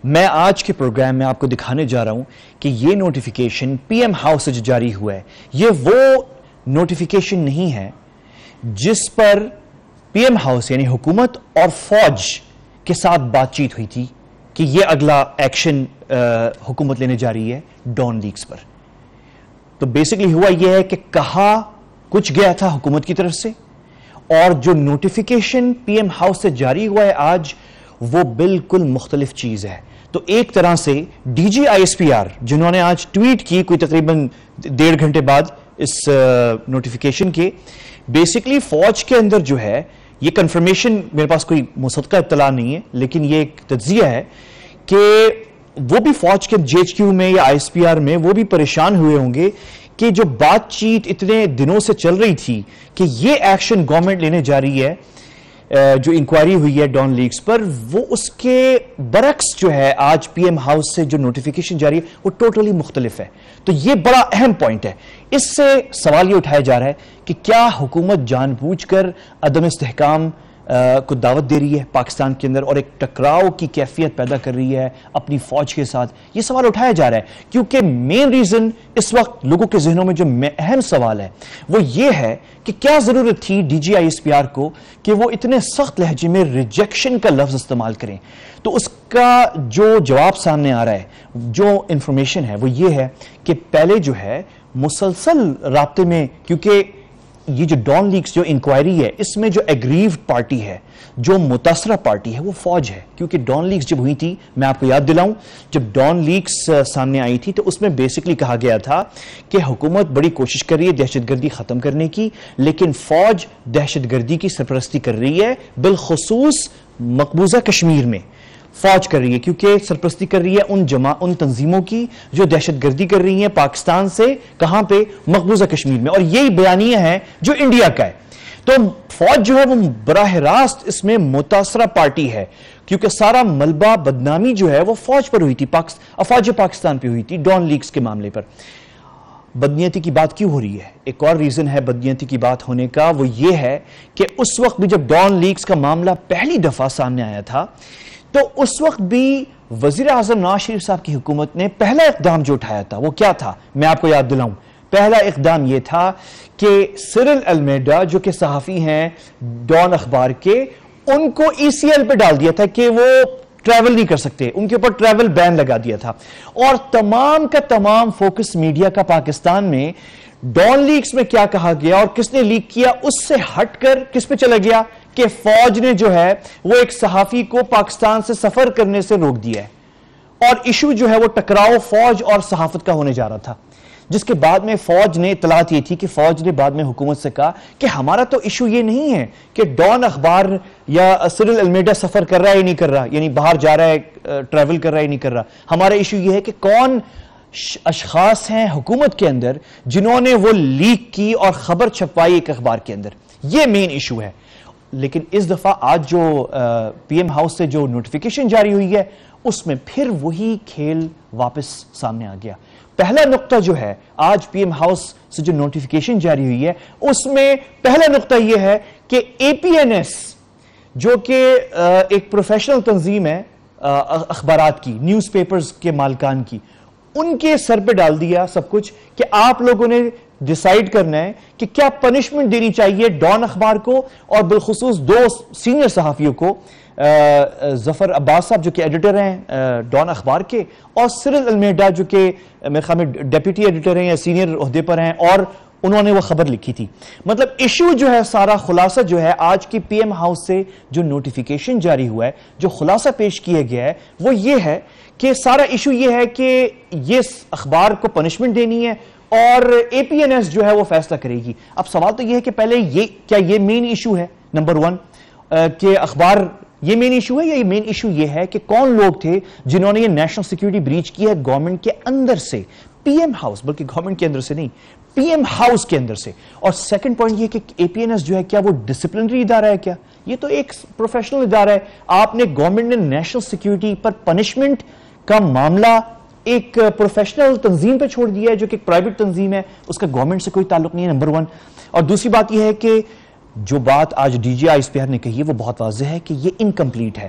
میں آج کے پروگرام میں آپ کو دکھانے جا رہا ہوں کہ یہ نوٹیفیکیشن پی ایم ہاؤس سے جو جاری ہوا ہے یہ وہ نوٹیفیکیشن نہیں ہے جس پر پی ایم ہاؤس یعنی حکومت اور فوج کے ساتھ بات چیت ہوئی تھی کہ یہ اگلا ایکشن حکومت لینے جا رہی ہے ڈان لیکس پر. تو بیسیکلی ہوا یہ ہے کہ کہا کچھ گیا تھا حکومت کی طرف سے، اور جو نوٹیفیکیشن پی ایم ہاؤس سے جاری ہوا ہے آج وہ بالکل مختلف چیز ہے. تو ایک طرح سے D G I S P R جنہوں نے آج ٹویٹ کی کوئی تقریباً 1.5 گھنٹے بعد اس نوٹیفیکیشن کے، بیسیکلی فوج کے اندر جو ہے یہ کنفرمیشن میرے پاس کوئی مصدقہ اطلاع نہیں ہے لیکن یہ ایک تجزیہ ہے کہ وہ بھی فوج کے جی ایچ کیو میں یا آئی ایس پی آر میں وہ بھی پریشان ہوئے ہوں گے کہ جو بات چیت اتنے دنوں سے چل رہی تھی کہ یہ ایکشن گورنمنٹ لینے جا رہی ہے، جو انکوائری ہوئی ہے ڈان لیکس پر، وہ اس کے برعکس جو ہے آج پی ایم ہاؤس سے جو نوٹیفیکیشن جاری ہے وہ ٹوٹلی مختلف ہے. تو یہ بڑا اہم پوائنٹ ہے. اس سے سوال یہ اٹھایا جا رہا ہے کہ کیا حکومت جان بوجھ کر عدم استحکام کو دعوت دے رہی ہے پاکستان کے اندر اور ایک ٹکراؤ کی کیفیت پیدا کر رہی ہے اپنی فوج کے ساتھ؟ یہ سوال اٹھایا جا رہا ہے کیونکہ مین ریزن اس وقت لوگوں کے ذہنوں میں جو اہم سوال ہے وہ یہ ہے کہ کیا ضرورت تھی D G I S P R کو کہ وہ اتنے سخت لہجے میں ریجیکشن کا لفظ استعمال کریں. تو اس کا جو جواب سامنے آ رہا ہے، جو انفارمیشن ہے وہ یہ ہے کہ پہلے جو ہے مسلسل رابطے میں، کیونکہ یہ جو ڈان لیکس جو انکوائری ہے اس میں جو ایگریوڈ پارٹی ہے، جو متاثرہ پارٹی ہے وہ فوج ہے. کیونکہ ڈان لیکس جب ہوئی تھی، میں آپ کو یاد دلاؤں، جب ڈان لیکس سامنے آئی تھی تو اس میں بیسکلی کہا گیا تھا کہ حکومت بڑی کوشش کر رہی ہے دہشت گردی ختم کرنے کی، لیکن فوج دہشت گردی کی سرپرستی کر رہی ہے، بالخصوص مقبوضہ کشمیر میں فوج کر رہی ہے، کیونکہ سرپرستی کر رہی ہے ان تنظیموں کی جو دہشت گردی کر رہی ہیں پاکستان سے، کہاں پہ؟ مقبوضہ کشمیر میں. اور یہی بیانیہ ہے جو انڈیا کا ہے. تو فوج جو ہے وہ براہ راست اس میں متاثرہ پارٹی ہے، کیونکہ سارا ملبہ بدنامی جو ہے وہ فوج پر ہوئی تھی، افواج پاکستان پہ ہوئی تھی ڈان لیکس کے معاملے پر. بدنیتی کی بات کیوں ہو رہی ہے؟ ایک اور ریزن ہے بدنیتی کی بات ہونے کا، وہ یہ ہے کہ اس وقت بھی جب ڈان لیکس کا معاملہ پہلی دفعہ سامنے آیا تھا تو اس وقت بھی وزیر اعظم نواز شریف صاحب کی حکومت نے پہلا اقدام جو اٹھایا تھا وہ کیا تھا؟ میں آپ کو یاد دلاؤں. پہلا اقدام یہ تھا کہ سرل المیڈا جو کہ صحافی ہیں ڈان اخبار کے، ان کو ای سی ایل پہ ڈال دیا تھا کہ وہ ٹریول نہیں کر سکتے، ان کے اوپر ٹریول بین لگا دیا تھا. اور تمام کا تمام فوکس میڈیا کا پاکستان میں ڈان لیکس میں کیا کہا گیا اور کس نے لیک کیا اس سے ہٹ کر کس پہ چلا گیا کہ فوج نے جو ہے وہ ایک صحافی کو پاکستان سے سفر کرنے سے روک دیا ہے. اور ایشو جو ہے وہ ٹکراؤ فوج اور صحافت کا ہونے جا رہا تھا، جس کے بعد میں فوج نے اطلاعات یہ تھی کہ فوج نے بعد میں حکومت سے کہا کہ ہمارا تو ایشو یہ نہیں ہے کہ ڈان اخبار یا سرل المیڈا سفر کر رہا ہے یا نہیں کر رہا، یعنی باہر جا رہا ہے، ٹریول کر رہا ہے یا نہیں کر رہا. ہمارا ایشو یہ ہے کہ کون اشخاص ہیں حکومت کے اندر جنہوں نے وہ لیک کی اور خبر چھپوائی ایک اخبار کے اندر. یہ مین ایشو ہے. لیکن اس دفعہ آج جو پی ایم ہاؤس سے جو نوٹیفیکیشن جاری ہوئی ہے اس میں پھر وہی کھیل واپس سامنے آ گیا. پہلا نقطہ جو ہے آج پی ایم ہاؤس سے جو نوٹیفیکیشن جاری ہوئی ہے اس میں پہلا نقطہ یہ ہے کہ اے پی این ایس جو کہ ایک پروفیشنل تنظیم ہے اخبارات کی، نیوز پیپرز کے مالکان کی، ان کے سر پہ ڈال دیا سب کچھ کہ آپ لوگوں نے ڈیسائیڈ کرنا ہے کہ کیا پنشمنٹ دینی چاہیے ڈان اخبار کو اور بالخصوص 2 سینئر صحافیوں کو، ظفر عباس صاحب جو کہ ایڈیٹر ہیں ڈان اخبار کے، اور سرل المیڈا جو کہ میرے خیال میں ڈیپٹی ایڈیٹر ہیں یا سینئر عہدے پر ہیں اور انہوں نے وہ خبر لکھی تھی. مطلب ایشو جو ہے سارا خلاصہ جو ہے آج کی پی ایم ہاؤس سے جو نوٹیفیکیشن جاری ہوا ہے، جو خلاصہ پیش کیا گیا ہے وہ یہ ہے کہ سارا ایشو یہ ہے کہ یہ اخبار کو پنشمنٹ دینی ہے اور اے پی این ایس جو ہے وہ فیصلہ کرے گی. اب سوال تو یہ ہے کہ پہلے کیا یہ مین ایشو ہے نمبر 1 کہ اخبار یہ مین ایشو ہے، یا یہ مین ایشو یہ ہے کہ کون لوگ تھے جنہوں نے یہ نیشنل سیکیورٹی بریچ کی ہے گورنمنٹ کے اندر سے، پی ایم ہاؤس، بلکہ گورنمنٹ کے اندر سے نہیں، پی ایم ہاؤس کے اندر سے. اور سیکنڈ پوائنٹ یہ کہ اے پی این ایس جو ہے کیا وہ ڈسپلنری ادارہ ہے؟ کیا یہ تو ایک پروفیشنل ادارہ ہے. آپ نے گورنمنٹ نے نیشنل سیکیورٹی پر پنشمنٹ کا معاملہ ایک پروفیشنل تنظیم پہ چھوڑ دیا ہے جو کہ ایک پرائیویٹ تنظیم ہے، اس کا گورنمنٹ سے کوئی تعلق نہیں ہے، نمبر 1. اور دوسری بات یہ ہے کہ جو بات آج D G I S P R نے کہی ہے وہ بہت واضح ہے کہ یہ انکمپلیٹ ہے.